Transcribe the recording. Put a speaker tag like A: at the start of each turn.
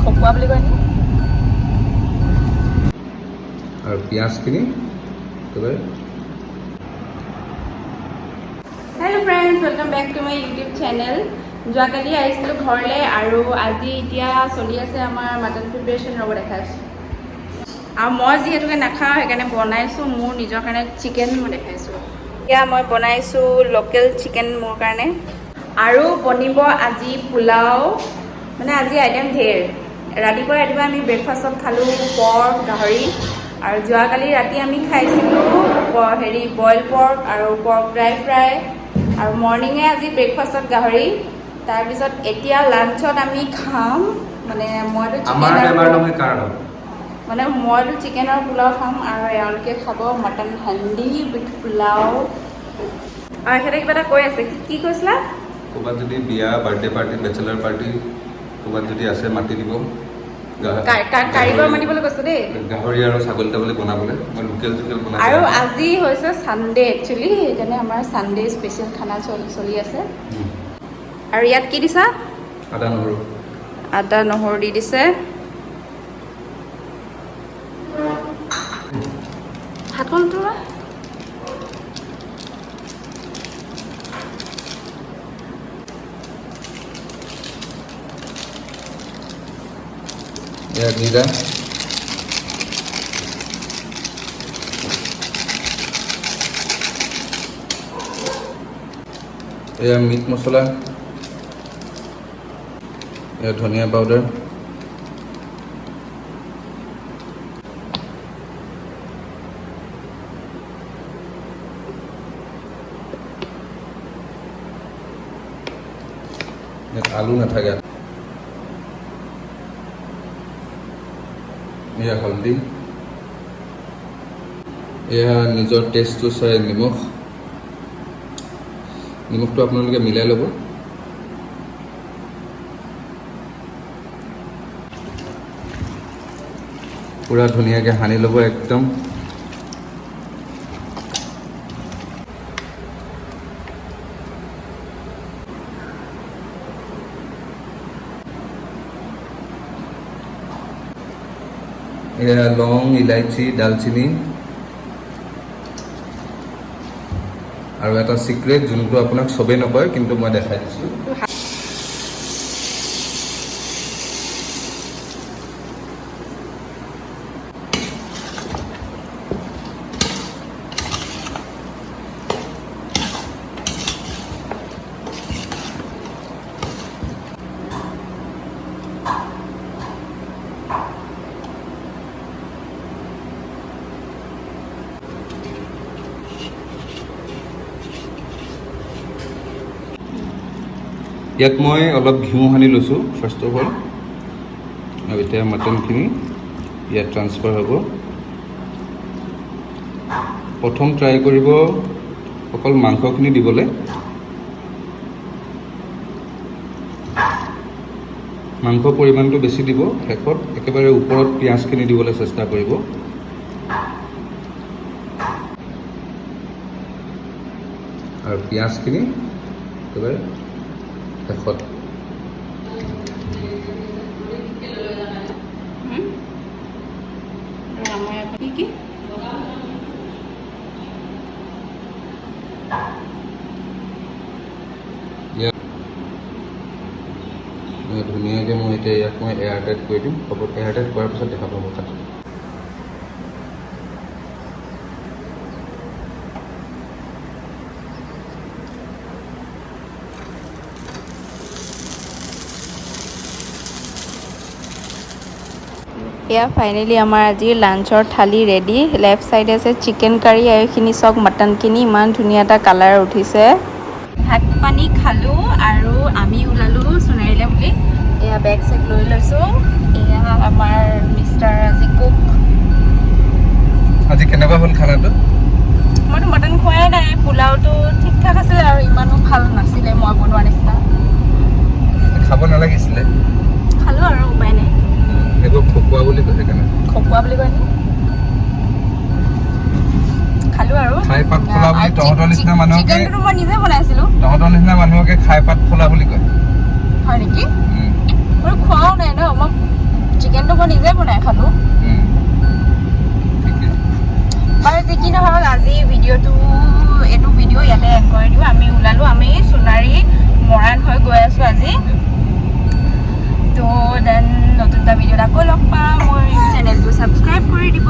A: খকুৱা বুলি কয় নি
B: আৰু পিঁয়াজখিনি একেবাৰে
A: hello' friends welcome back to my YouTube channel যোৱাকালি আহিছিলোঁ ঘৰলৈ আৰু আজি এতিয়া চলি আছে আমাৰ মাটন প্ৰিপেৰেশ্যন ৰ'ব দেখাইছোঁ আৰু মই যিহেতুকে নাখাওঁ সেইকাৰণে বনাইছোঁ মোৰ নিজৰ কাৰণে চিকেন মই দেখাইছোঁ এতিয়া মই বনাইছোঁ লোকেল চিকেন মোৰ কাৰণে আৰু বনিব আজি পোলাও মানে আজি আইটেম ঢেৰ ৰাতিপুৱা আমি ব্ৰেকফাষ্টত খালোঁ পৰ্ক গাহৰি আৰু যোৱাকালি ৰাতি আমি খাইছিলোঁ বইল পৰ্ক আৰু পৰ্ক ড্ৰাই ফ্ৰাই আৰু মৰ্ণিঙে আজি ব্ৰেকফাষ্টত গাহৰি তাৰপিছত এতিয়া লাঞ্চত আমি খাম মানে মইতো চিকেনৰ পোলাও খাম আৰু এওঁলোকে খাব মটন হান্দি উইথ পোলাও আৰু এখেতে কিবা এটা কৈ আছে কি কৈছিলা
B: ক'ৰবাত যদি বিয়া বাৰ্থডে পাৰ্টি বেচেলাৰ পাৰ্টি ক'ৰবাত যদি আছে মাতি দিব
A: কাৰিকৰ মাতিবলৈ কৈছে দেই
B: গাহৰি আৰু ছাগলী তাগলী বনাবলৈ মই লোকেল বনাই
A: আৰু আজি হৈছে ছানডে একচুৱেলি সেইকাৰণে আমাৰ ছানডে স্পেচিয়েল খানা চলি আছে আৰু ইয়াত কি দিছা আদা নহৰু দি দিছে হাতখনটো
B: জিৰা এয়া মিট মছলা এয়া ধনিয়া পাউডাৰ ইয়াত আলু নাথাকে এয়া হালধি এয়া নিজৰ টেষ্টটো চাই নিমখটো আপোনালোকে মিলাই ল'ব পুৰা ধুনীয়াকৈ সানি ল'ব একদম এয়া লং ইলাইচি ডালচিনি আৰু এটা চিক্ৰেট যোনটো আপোনাক চবেই নকয় কিন্তু মই দেখাই দিছোঁ ইয়াত মই অলপ ঘিউ সানি লৈছোঁ ফাৰ্ষ্ট অফ অল আৰু এতিয়া মটনখিনি ইয়াত ট্ৰান্সফাৰ হ'ব প্ৰথম ট্ৰাই কৰিব অকল মাংসখিনি দিবলৈ মাংস পৰিমাণটো বেছি দিব শেষত একেবাৰে ওপৰত পিঁয়াজখিনি দিবলৈ চেষ্টা কৰিব আৰু পিঁয়াজখিনি একেবাৰে শেষত ধুনীয়াকৈ মই এতিয়া ইয়াক মই এয়াৰ টাইট কৰি দিম হ'ব এয়াৰ টাইট কৰাৰ পিছত দেখা পাব তাত
A: এয়া ফাইনেলি আমাৰ আজিৰ লাঞ্চৰ থালি ৰেডি লেফ্ট চাইডে আছে চিকেন কাৰী আৰু এইখিনি চব মটনখিনি ইমান ধুনীয়া এটা কালাৰ উঠিছে ভাত পানী খালোঁ আৰু আমি ওলালোঁ সোণাৰীলৈ বুলি এয়া বেগ চেগ লৈ লৈছোঁ এয়া আমাৰ মিষ্টাৰ আজি কুক
B: আজি কেনেকুৱা হ'ল খানাটো
A: মইতো মটন খোৱাই নাই পোলাওটো ঠিক ঠাক আছিলে আৰু ইমানো ভাল নাছিলে মই বনোৱা নিচিনা
B: খাব নালাগিছিলে
A: খালোঁ আৰু উপায় নাই
B: এইবোৰ খকুৱা বুলি কৈছে কেনে
A: খকুৱা বুলি কয় নি খালোঁ আৰু
B: খাই পাত ফলা বুলি তহঁতৰ নিচিনা মানুহকে
A: চিকেনটো মই নিজে বনাইছিলোঁ
B: তহঁতৰ নিচিনা মানুহকে খাই পাত ফলা বুলি কয়
A: হয় নেকি মই খোৱাও নাই ন মই খালোঁ বাৰু যি কি নহওক আজি এইটো ভিডিঅ' ইয়াতে এণ্ড কৰি দিওঁ আমি ওলালোঁ আমি সোণাৰী মৰাণ হৈ গৈ আছোঁ আজি তো দেন নতুন এটা ভিডিঅ'ত আকৌ লগ পাম মোৰ চেনেলটো ছাবস্ক্ৰাইব কৰি দিব